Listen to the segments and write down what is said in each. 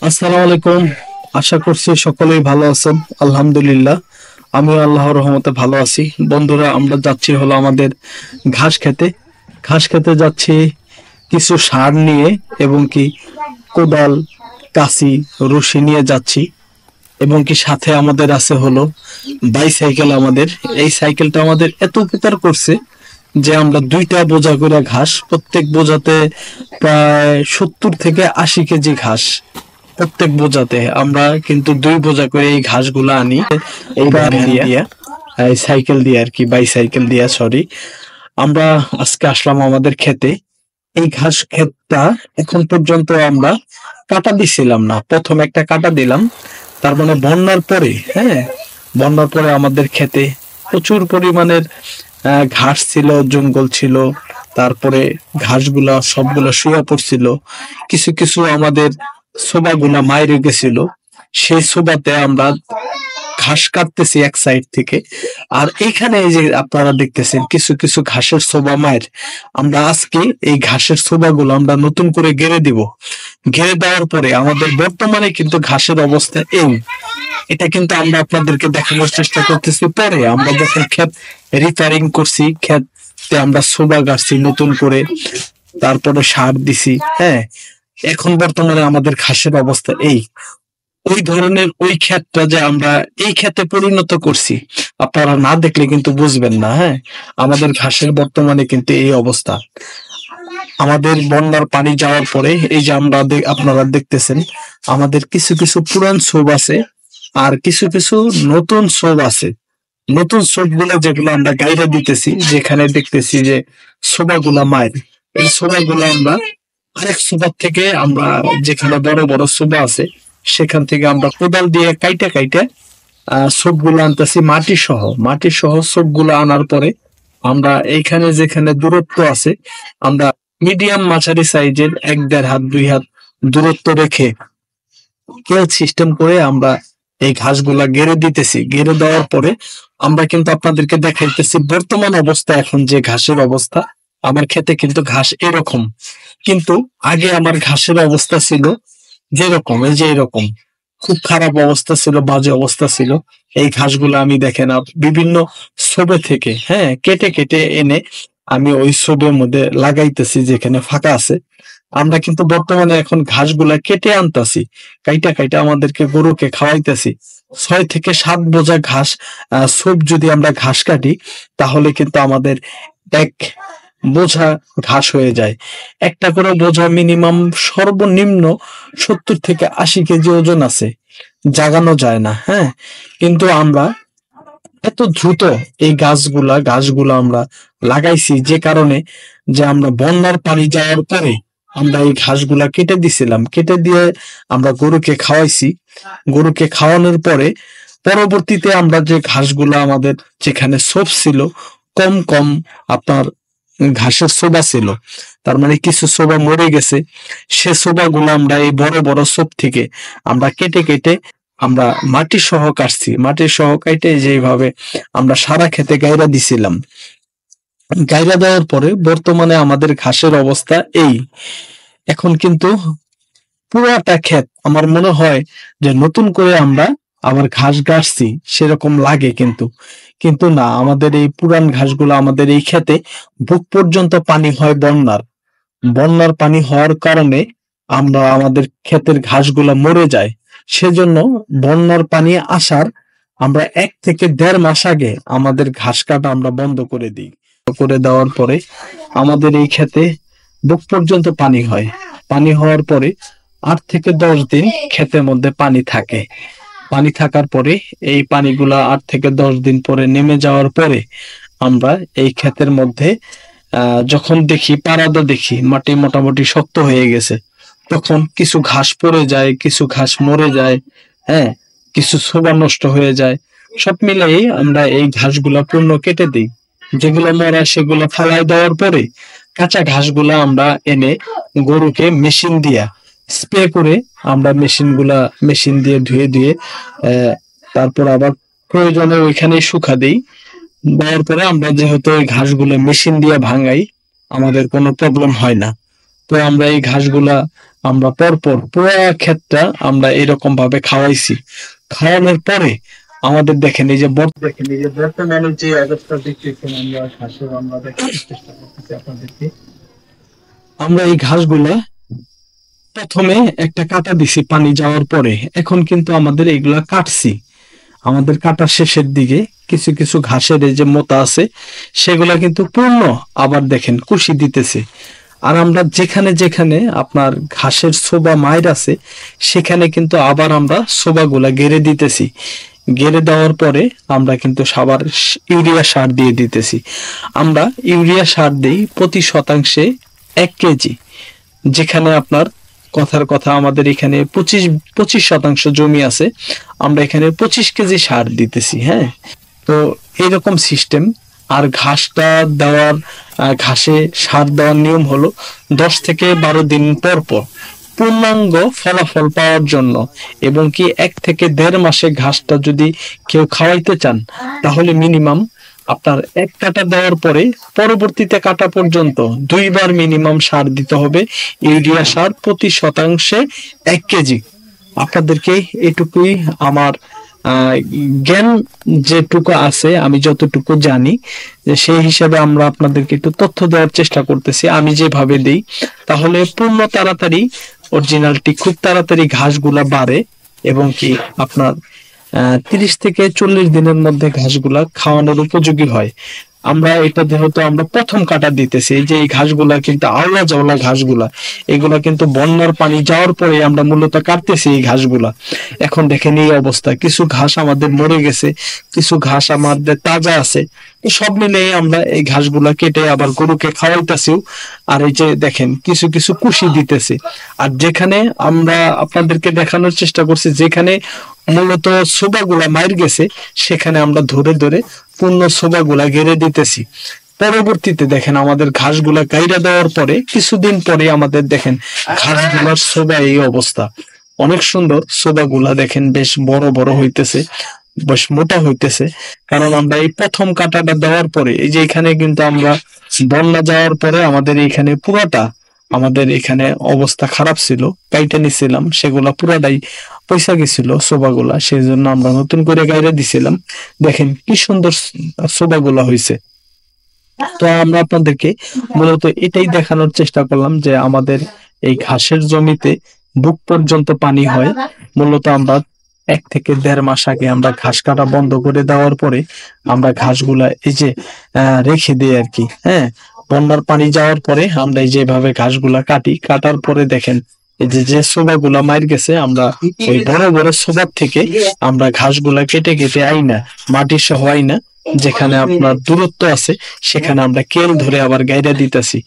আসসালামু আলাইকুম। আশা করছি সকলেই ভালো আছেন। আলহামদুলিল্লাহ, আমিও আল্লাহর রহমতে ভালো আছি। বন্ধুরা, আমরা যাচ্ছি হলো আমাদের ঘাস খেতে। ঘাস খেতে যাচ্ছি কিছু সার নিয়ে, এবং কি কোদাল, কাঁচি, রশি নিয়ে যাচ্ছি। এবং কি সাথে আমাদের আছে হলো বাইসাইকেল। আমাদের এই সাইকেলটা আমাদের এত উপকার করছে যে আমরা 2টা বোঝা করে ঘাস, প্রত্যেক বোঝাতে প্রায় 70 থেকে 80 কেজি ঘাস। প্রত্যেক বোঝাতে আমরা কিন্তু 2 বোঝা করে এই ঘাসগুলো আনি। এই ভ্যান দিয়ে, এই সাইকেল দিয়ে আর কি, বাইসাইকেল দিয়ে, সরি। আমরা আজকে আসলাম আমাদের ক্ষেতে। এই ঘাস ক্ষেতটা এখন পর্যন্ত আমরা কাটা দিছিলাম না। প্রথম একটা কাটা দিলাম, তার মানে বন্যার পরে, হ্যাঁ, বন্যার পরে আমাদের ক্ষেতে প্রচুর পরিমাণের ঘাস ছিল, জঙ্গল ছিল। তারপরে ঘাসগুলা সবগুলা শুয়ে পড়ছিল। কিছু কিছু আমাদের সোবাগুলা মাইরে গেছিল। সেই সোবাতে আমরা ঘাস কাটতেছি এক সাইড থেকে। আর এইখানে এই যে আপনারা দেখতেছেন কিছু কিছু ঘাসের সোবা মায়ের, আমরা আজকে এই ঘাসের সোবাগুলো আমরা নতুন করে গেড়ে দিব। ঘেরে দেওয়ার পরে আমাদের বর্তমানে কিন্তু ঘাসের অবস্থা এই। এটা কিন্তু আমরা আপনাদেরকে দেখানোর চেষ্টা করতেছি। পরে আমরা যখন ক্ষেত রিপেয়ারিং করছি, ক্ষেতে আমরা সোবা গাছছি নতুন করে, তারপরে সার দিছি, হ্যাঁ। এখন বর্তমানে আমাদের ঘাসের অবস্থা এই। ওই ধরনের ওই ক্ষেতটা যে আমরা এই ক্ষেতে পরিণত করছি, আপনারা না দেখলে কিন্তু বুঝবেন না, হ্যাঁ। আমাদের ঘাসের বর্তমানে কিন্তু এই অবস্থা। আমাদের বন্যার পানি যাওয়ার পরে এই যে আমরা আপনারা দেখতেছেন, আমাদের কিছু কিছু পুরান ছোপ আছে, আর কিছু কিছু নতুন ছোপ আছে। নতুন ছোপ গুলো যেগুলো আমরা গাইরা দিতেছি, যেখানে দেখতেছি যে ছোবাগুলা মায়ের, এই ছোবাগুলো আমরা আরেক ছোবার থেকে আমরা, যেখানে বড় বড় ছোবা আছে, সেখান থেকে আমরা কোদাল দিয়ে কাইটা কাইটা ছোপ গুলো আনতেছি, মাটি সহ ছোপ গুলো আনার পরে আমরা এইখানে যেখানে দূরত্ব আছে, আমরা মিডিয়াম মাঝারি সাইজের 1-1.5 হাত 2 হাত দূরত্ব রেখে কেল সিস্টেম করে আমরা এই ঘাসগুলা গেড়ে দিতেছি। গেড়ে দেওয়ার পরে আমরা কিন্তু আপনাদেরকে দেখাইতেছি বর্তমান অবস্থা। এখন যে ঘাসের অবস্থা, আমার ক্ষেতে কিন্তু ঘাস এরকম। কিন্তু আগে আমার ঘাসের অবস্থা ছিল যেরকম, এই যে এরকম খুব খারাপ অবস্থা ছিল, বাজে অবস্থা ছিল। এই ঘাসগুলো আমি দেখেন বিভিন্ন ছোবে থেকে, হ্যাঁ, কেটে কেটে এনে আমি ওই ছোবের মধ্যে লাগাইতেছি যেখানে ফাঁকা আছে। আমরা কিন্তু বর্তমানে এখন ঘাসগুলা কেটে আনতাছি, কাইটা কাইটা আমাদেরকে গরুকে খাওয়াইতেছি। 6 থেকে 7 বোঝা ঘাস, ছোপ যদি আমরা ঘাস কাটি, তাহলে কিন্তু আমাদের 1 বোঝা ঘাস হয়ে যায়। একটা করে বোঝা মিনিমাম সর্বনিম্ন 70 থেকে 80 কেজি ওজন আছে, জাগানো যায় না, হ্যাঁ। কিন্তু আমরা এত দ্রুত এই গাছগুলা আমরা লাগাইছি যে কারণে, যে আমরা বন্যার পানি যাওয়ার পরে আমরা এই ঘাসগুলা কেটে দিছিলাম। কেটে দিয়ে আমরা গরুকে খাওয়াইছি। গরুকে খাওয়ানোর পরে পরবর্তীতে আমরা যে ঘাসগুলা আমাদের যেখানে ছোপ ছিল, কম কম আপনার ঘাসের ছোবা ছিল, তার মানে কিছু ছোবা মরে গেছে। সে ছোবাগুলো আমরা এই বড় বড় ছোপ থেকে আমরা কেটে কেটে আমরা মাটি সহ কাটছি। মাটি সহ কাটে যেভাবে আমরা সারা খেতে গাইরা দিছিলাম। গাইরা দেওয়ার পরে বর্তমানে আমাদের ঘাসের অবস্থা এই। এখন কিন্তু পুরাটা ক্ষেত আমার মনে হয় যে নতুন করে আমরা আবার ঘাস গাছছি সেরকম লাগে, কিন্তু কিন্তু না, আমাদের এই পুরান ঘাসগুলো আমাদের এই ক্ষেতে বুক পর্যন্ত পানি হয় বন্যার। বন্যার পানি হওয়ার কারণে আমরা আমাদের ক্ষেতের ঘাসগুলা মরে যায়। সেজন্য বন্যার পানি আসার আমরা 1 থেকে 1.5 মাস আগে আমাদের ঘাস কাটা আমরা বন্ধ করে দিই। করে দেওয়ার পরে আমাদের এই ক্ষেতে বুক পর্যন্ত পানি হয়। পানি হওয়ার পরে 8 থেকে 10 দিন ক্ষেতের মধ্যে পানি থাকে। পানি থাকার পরে এই পানিগুলা 8 থেকে 10 দিন পরে নেমে যাওয়ার পরে আমরা এই ক্ষেতের মধ্যে যখন দেখি, পারাদা দেখি মাটি মোটামুটি শক্ত হয়ে গেছে, তখন কিছু ঘাস পড়ে যায়, কিছু ঘাস মরে যায়, হ্যাঁ, কিছু ছোবা নষ্ট হয়ে যায়। সব মিলিয়ে আমরা এই ঘাসগুলা পূর্ণ কেটে দিই। যেগুলো মরা সেগুলো ফালাই দেওয়ার পরে কাঁচা ঘাসগুলা আমরা এনে গরুকে মেশিন দিয়া স্প্রে করে, আমরা মেশিন দিয়ে ধুয়ে ধুয়ে তারপর আবার প্রয়োজনে ওইখানে শুকা দিই। দেওয়ার পরে আমরা যেহেতু ওই ঘাসগুলো মেশিন দিয়ে ভাঙাই, আমাদের কোনো প্রবলেম হয় না। তো আমরা এই ঘাসগুলা আমরা পরপর পুরো ক্ষেতটা আমরা এরকম ভাবে খাওয়াইছি। খাওয়ানোর পরে আমাদের দেখেন এই যে বর্তমানে যে অবস্থা দেখতেছেন, আমরা ঘাসের আমরা দেখানোর চেষ্টা করতেছি আপনাদেরকে। আমরা এই ঘাসগুলা প্রথমে একটা কাটা দিছি পানি যাওয়ার পরে, এখন কিন্তু আমাদের এগুলা কাটছি। আমাদের কাটার শেষের দিকে কিছু কিছু ঘাসের এই যে মোতা আছে সেগুলা কিন্তু পূর্ণ আবার দেখেন কুশি দিতেছে। আর আমরা যেখানে যেখানে আপনার ঘাসের ছোবা মায়ের আছে সেখানে কিন্তু আবার আমরা ছোবাগুলা গেড়ে দিতেছি। গেড়ে দেওয়ার পরে আমরা কিন্তু সাবার ইউরিয়া সার দিয়ে দিতেছি। আমরা ইউরিয়া সার দিই প্রতি শতাংশে 1 কেজি। যেখানে আপনার কথার কথা আমাদের এখানে 25% জমি আছে, আমরা এখানে 25 কেজি সার দিতেছি। হ্যাঁ, তো এইরকম সিস্টেম। আর ঘাসটা দেওয়ার ঘাসে সার দেওয়ার নিয়ম হলো 10 থেকে 12 দিন পর পর পূর্ণাঙ্গ ফলাফল পাওয়ার জন্য, এবং কি 1 থেকে 1.5 মাসে ঘাসটা যদি কেউ খাওয়াইতে চান তাহলে মিনিমাম আপনার 1 কাটা দেওয়ার পরে পরবর্তীতে কাটা পর্যন্ত 2 বার মিনিমাম সার দিতে হবে। ইউরিয়া সার প্রতি শতাংশে 1 কেজি। আপনাদেরকে এটুকুই আমার জ্ঞান যেটুকু আছে, আমি যতটুকু জানি যে সেই হিসাবে আমরা আপনাদেরকে একটু তথ্য দেওয়ার চেষ্টা করতেছি। আমি যেভাবে দিই তাহলে পূর্ণ তাড়াতাড়ি অরিজিনালটি খুব তাড়াতাড়ি ঘাসগুলা বাড়ে, এবং কি আপনার 30 থেকে 40 দিনের মধ্যে ঘাসগুলা খাওয়ানোর উপযোগী হয়। আমরা এটা যেহেতু আমরা প্রথম কাটা দিতেছি, এই যে এই ঘাসগুলা কিন্তু আওলা জাওলা ঘাসগুলা, এগুলা কিন্তু বন্যার পানি যাওয়ার পরে আমরা মূলত কাটতেছি এই ঘাসগুলা। এখন দেখেন এই অবস্থা, কিছু ঘাস আমাদের মরে গেছে, কিছু ঘাস আমাদের তাজা আছে। সব মিলে আমরা এই ঘাসগুলা কেটে আবার গরুকে খাওয়াইতেছিও। আর এই যে দেখেন কিছু কিছু কুশি দিতেছি। আর যেখানে আমরা আপনাদেরকে দেখানোর চেষ্টা করছি যেখানে মূলত ছোবাগুলা মার গেছে সেখানে আমরা ধরে ধরে পূর্ণ ছোবাগুলা গেড়ে দিতেছি। পরবর্তীতে দেখেন আমাদের ঘাসগুলা গাইরা দেওয়ার পরে কিছুদিন পরে আমাদের দেখেন ঘাসগুলার ছোবা এই অবস্থা। অনেক সুন্দর ছোবাগুলা দেখেন, বেশ বড় বড় হইতেছে, বেশ মোটা হইতেছে। কারণ আমরা এই প্রথম কাটাটা দেওয়ার পরে এই যে এখানে কিন্তু আমরা বন্যা যাওয়ার পরে আমাদের এখানে পুরাটা আমাদের এখানে অবস্থা খারাপ ছিল, কাইটা নিছিলাম, সেগুলা পুরাটাই পয়সা গেছিল সোবাগুলা, সেই জন্য আমরা নতুন করে গাইরে দিছিলাম। দেখেন কি সুন্দর সোবাগুলা হয়েছে। তো আমরা আপনাদেরকে মূলত এটাই দেখানোর চেষ্টা করলাম যে আমাদের এই ঘাসের জমিতে বুক পর্যন্ত পানি হয়। মূলত আমরা 1 থেকে 1.5 মাস আগে আমরা ঘাস কাটা বন্ধ করে দেওয়ার পরে আমরা ঘাসগুলা এই যে রেখে দিই আর কি। হ্যাঁ, বন্যার পানি যাওয়ার পরে আমরা এই যেভাবে ঘাসগুলা কাটি, কাটার পরে দেখেন এই যে যে সোবাগুলা মার গেছে, আমরা ওই বড় বড় সোবার থেকে আমরা ঘাসগুলা কেটে কেটে আইনা মাটি সহ আইনা যেখানে আপনার দূরত্ব আছে সেখানে আমরা কেল ধরে আবার গাইরা দিতেছি।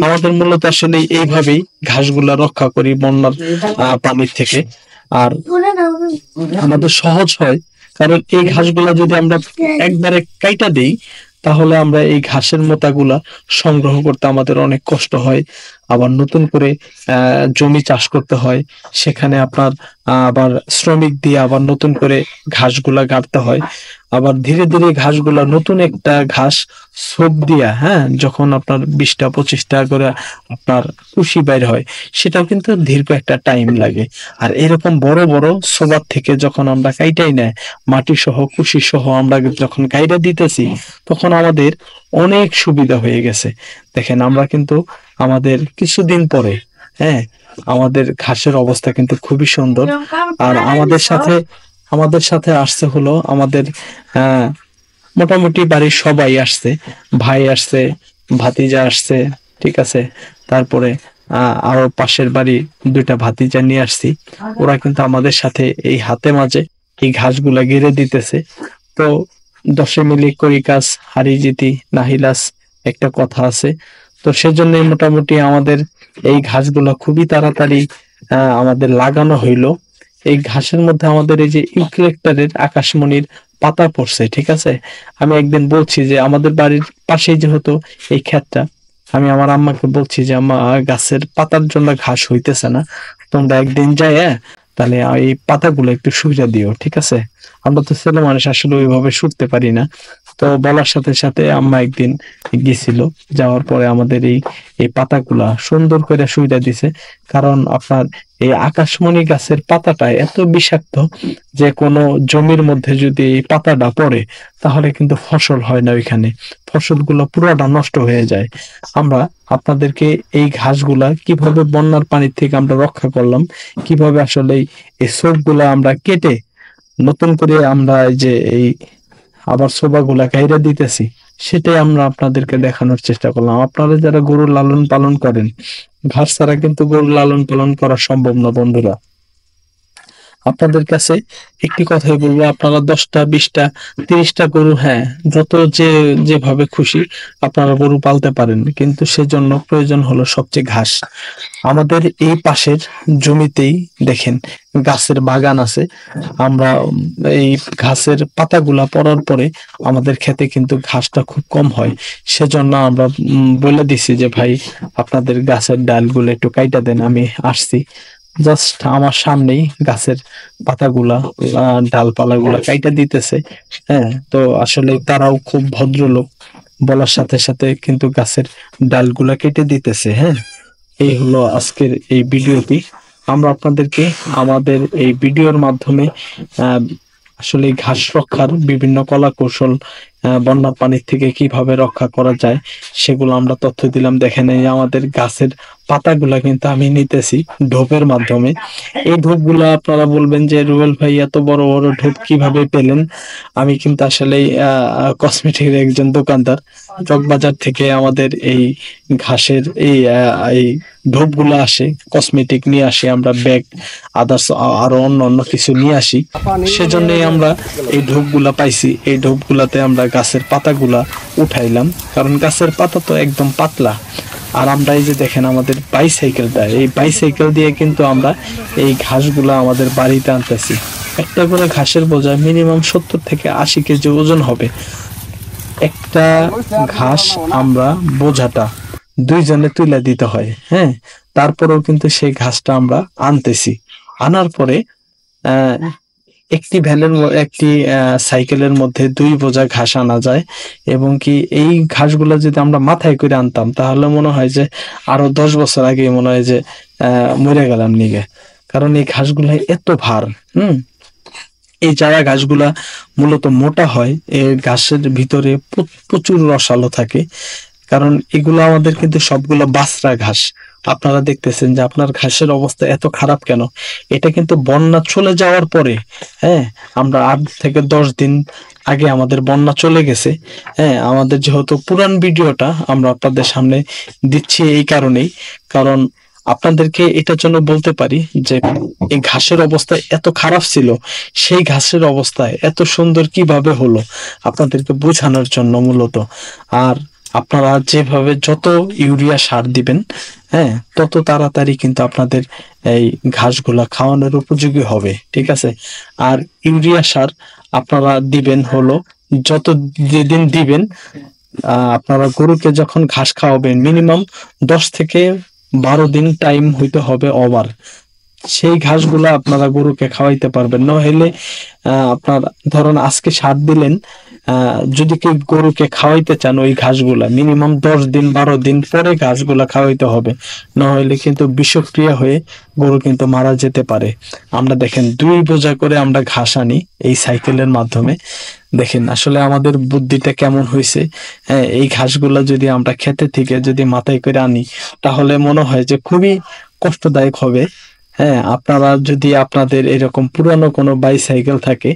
আমাদের মূলত আসলে এইভাবেই ঘাসগুলা রক্ষা করি বন্যার পানির থেকে। আর আমাদের সহজ হয়, কারণ এই ঘাসগুলা যদি আমরা একবারে কাইটা দেই তাহলে আমরা এই ঘাসের মোতাগুলা সংগ্রহ করতে আমাদের অনেক কষ্ট হয়। আবার নতুন করে জমি চাষ করতে হয়, সেখানে আপনার আবার শ্রমিক দিয়ে আবার নতুন করে ঘাসগুলা গাড়তে হয়। আবার ধীরে ধীরে ঘাসগুলা নতুন একটা ঘাস ছোপ দিয়া, হ্যাঁ, যখন আপনার 20টা 25টা করে আপনার কুশি বাইর হয়, সেটাও কিন্তু দীর্ঘ একটা টাইম লাগে। আর এরকম বড় বড় ছোবার থেকে যখন আমরা কাইটাই নেয় মাটি সহ কুশি সহ আমরা যখন গাইরা দিতেছি তখন আমাদের অনেক সুবিধা হয়ে গেছে। দেখেন আমরা কিন্তু আমাদের কিছুদিন পরে, হ্যাঁ, আমাদের ঘাসের অবস্থা কিন্তু খুবই সুন্দর। আর আমাদের সাথে আসছে হলো আমাদের মোটামুটি বাড়ির সবাই আসছে, ভাই আসছে, ভাতিজা আসছে, ঠিক আছে। তারপরে আরো পাশের বাড়ি 2টা ভাতিজা নিয়ে আসছি, ওরা কিন্তু আমাদের সাথে এই হাতে মাঝে এই ঘাসগুলা গেড়ে দিতেছে। তো 10 মিলি করি কাজ হারি জিতি নাহিলাস একটা কথা আছে। তো সেজন্য মোটামুটি আমাদের এই ঘাসগুলা খুবই তাড়াতাড়ি আমাদের লাগানো হইলো। এই ঘাসের মধ্যে আমাদের এই যে ইউক্যালিপটাসের আকাশমণির পাতা পড়ছে, ঠিক আছে। আমি একদিন বলছি যে আমাদের বাড়ির পাশেই যেহেতু এই ক্ষেতটা, আমি আমার আম্মাকে বলছি যে আম্মা গাছের পাতার জন্য ঘাস হইতেছে না, তোমরা একদিন যায় তাহলে এই পাতাগুলো একটু সুবিধা দিও, ঠিক আছে। আমরা তো ছেলে মানুষ, আসলে ওইভাবে শুতে পারি না। তো বলার সাথে সাথে আম্মা একদিন গেছিল, যাওয়ার পরে আমাদের এই এই পাতাগুলা সুন্দর করে শুইটা দিছে। কারণ আপনার এই আকাশমণি গাছের পাতাটা এত বিষাক্ত যে কোনো জমির মধ্যে যদি এই পাতাটা পড়ে তাহলে কিন্তু ফসল হয় না, ওইখানে ফসলগুলো পুরোটা নষ্ট হয়ে যায়। আমরা আপনাদেরকে এই ঘাসগুলা কিভাবে বন্যার পানির থেকে আমরা রক্ষা করলাম, কিভাবে আসলে এই সবগুলা আমরা কেটে নতুন করে আমরা এই যে এই আবার সোবাগুলা কাইরা দিতেছি, সেটাই আমরা আপনাদেরকে দেখানোর চেষ্টা করলাম। আপনারা যারা গরু লালন পালন করেন, ঘাস ছাড়া কিন্তু গরু লালন পালন করা সম্ভব না বন্ধুরা। আপনাদের কাছে একটি কথাই বলবো, আপনারা 10টা 20টা 30টা গরু, হ্যাঁ, যত যেভাবে খুশি আপনারা গরু পালতে পারেন, কিন্তু সেজন্য প্রয়োজন হলো সবচেয়ে ঘাস। আমাদের এই পাশের জমিতেই দেখেন গাছের বাগান আছে। আমরা এই ঘাসের পাতাগুলা পড়ার পরে আমাদের ক্ষেতে কিন্তু ঘাসটা খুব কম হয়। সেজন্য আমরা বলে দিছি যে ভাই আপনাদের গাছের ডালগুলো একটু কাইটা দেন। আমি আসছি, জাস্ট আমার সামনেই গাছের পাতাগুলা ডালপালাগুলা কাইটা দিতেছে। হ্যাঁ, তো আসলে তারাও খুব ভদ্রলোক, বলার সাথে সাথে কিন্তু গাছের ডালগুলা কেটে দিতেছে। হ্যাঁ, এই হলো আজকের এই ভিডিওটি। আমরা আপনাদেরকে আমাদের এই ভিডিওর মাধ্যমে আহ, আসলে এই ঘাস রক্ষার বিভিন্ন কলা কৌশল, বন্যার পানির থেকে কিভাবে রক্ষা করা যায় সেগুলো আমরা তথ্য দিলাম। দেখেন এই আমাদের গাছের পাতাগুলা কিন্তু আমি নিতেছি ঢোপের মাধ্যমে। এই ঢোপগুলা আপনারা বলবেন যে রুবেল ভাই এত বড় বড় ঢোপ কিভাবে পেলেন? আমি কিন্তু আসলে কসমেটিকের একজন দোকানদার। চকবাজার থেকে আমাদের এই ঘাসের এই ঢোপগুলো আসে, কসমেটিক নিয়ে আসি আমরা, ব্যাগ আদার্স আরো অন্য অন্য কিছু নিয়ে আসি। সেজন্যই আমরা এই ঢোপগুলা পাইছি। এই ঢোপগুলাতে আমরা গাছের পাতাগুলা উঠাইলাম, কারণ গাছের পাতা তো একদম পাতলা। আর আমরা এই যে দেখেন আমাদের বাইসাইকেলটা, এই বাইসাইকেল দিয়ে কিন্তু আমরা এই ঘাসগুলা আমাদের বাড়িতে আনতেছি। একটা করে ঘাসের বোঝা মিনিমাম 70 থেকে 80 কেজি ওজন হবে। একটা ঘাস আমরা বোঝাটা 2 জনে তুলে দিতে হয়। হ্যাঁ, তারপরেও কিন্তু সেই ঘাসটা আমরা আনতেছি। আনার পরে আহ একটি একটি সাইকেলের মধ্যে 2 বোঝা ঘাস আনা যায়। এবং কি এই ঘাসগুলো যদি আমরা মাথায় করে আনতাম তাহলে মনে হয় যে আরো 10 বছর আগে মনে হয় যে মরে গেলাম নিগে। কারণ এই ঘাসগুলো এত ভার। এই চারা ঘাসগুলা মূলত মোটা হয়, এই ঘাসের ভিতরে প্রচুর রসালো থাকে। কারণ এগুলো আমাদের কিন্তু সবগুলো বাছরা ঘাস। আপনারা দেখতেছেন যে আপনার ঘাসের অবস্থা এত খারাপ কেন? এটা কিন্তু বন্যা চলে যাওয়ার পরে, হ্যাঁ, আমরা 8 থেকে 10 দিন আগে আমাদের বন্যা চলে গেছে। হ্যাঁ, আমাদের যেহেতু পুরান ভিডিওটা আমরা আপনাদের সামনে দিচ্ছি এই কারণেই, কারণ আপনাদেরকে এটার জন্য বলতে পারি যে এই ঘাসের অবস্থা এত খারাপ ছিল, সেই ঘাসের অবস্থায় এত সুন্দর কিভাবে হলো আপনাদেরকে বোঝানোর জন্য মূলত। আর আপনারা যেভাবে যত ইউরিয়া সার দিবেন, হ্যাঁ, তত তাড়াতাড়ি কিন্তু আপনাদের এই ঘাসগুলা খাওয়ানোর উপযোগী হবে। ঠিক আছে? আর ইউরিয়া সার আপনারা দিবেন হলো যত যেদিন দিবেন, আপনারা গরুকে যখন ঘাস খাওয়াবেন মিনিমাম 10 থেকে 12 দিন টাইম হইতে হবে ওভার। সেই ঘাসগুলা আপনারা গরুকে খাওয়াইতে পারবেন। নইলে আপনার ধরুন আজকে সার দিলেন, যদি কেউ গরুকে খাওয়াইতে চান ওই ঘাসগুলা মিনিমাম 10 দিন 12 দিন পরে ঘাসগুলা খাওয়াইতে হবে। নইলে কিন্তু বিষক্রিয়া হয়ে গরু কিন্তু মারা যেতে পারে। আমরা দেখেন 2 বোঝা করে আমরা ঘাস আনি এই সাইকেলের মাধ্যমে। দেখেন আসলে আমাদের বুদ্ধিটা কেমন হয়েছে। হ্যাঁ, এই ঘাসগুলা যদি আমরা খেতে থেকে যদি মাথায় করে আনি তাহলে মনে হয় যে খুবই কষ্টদায়ক হবে। হ্যাঁ, আপনারা যদি আপনাদের এরকম পুরানো কোনো বাইসাইকেল থাকে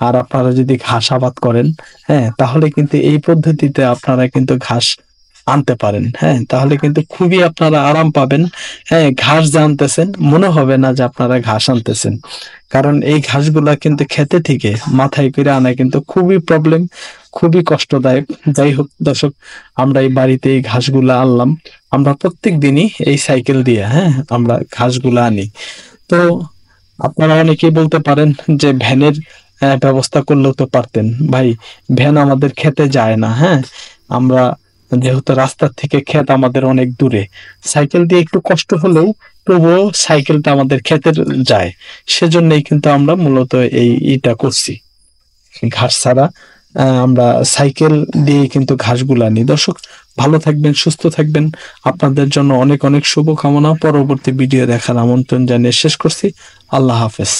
আর আপনারা যদি ঘাস আবাদ করেন, হ্যাঁ, তাহলে কিন্তু এই পদ্ধতিতে আপনারা কিন্তু ঘাস আনতে পারেন। হ্যাঁ, তাহলে কিন্তু খুবই আপনারা আরাম পাবেন। হ্যাঁ, ঘাস যে আনতেছেন মনে হবে না যে আপনারা ঘাস আনতেছেন। কারণ এই ঘাসগুলা কিন্তু খেতে থেকে মাথায় করে আনা কিন্তু খুবই প্রবলেম, খুবই কষ্টদায়ক। যাই হোক দর্শক, আমরা এই বাড়িতে এই ঘাসগুলা আনলাম। আমরা প্রত্যেক দিনই এই সাইকেল দিয়ে, হ্যাঁ, আমরা ঘাসগুলা আনি। তো আপনারা অনেকেই বলতে পারেন যে ভ্যানের ব্যবস্থা করলেও তো পারতেন। ভাই, ভ্যান আমাদের খেতে যায় না। হ্যাঁ, আমরা যেহেতু রাস্তার থেকে ক্ষেত আমাদের অনেক দূরে, সাইকেল দিয়ে একটু কষ্ট হলেও তবুও সাইকেলটা আমাদের ক্ষেতের যায়। সেজন্যই কিন্তু আমরা মূলত এটা করছি। ঘাস ছাড়া আমরা সাইকেল দিয়ে কিন্তু ঘাসগুলা নিই। দর্শক ভালো থাকবেন, সুস্থ থাকবেন। আপনাদের জন্য অনেক অনেক শুভকামনা। পরবর্তী ভিডিও দেখার আমন্ত্রণ জানিয়ে শেষ করছি। আল্লাহ হাফেজ।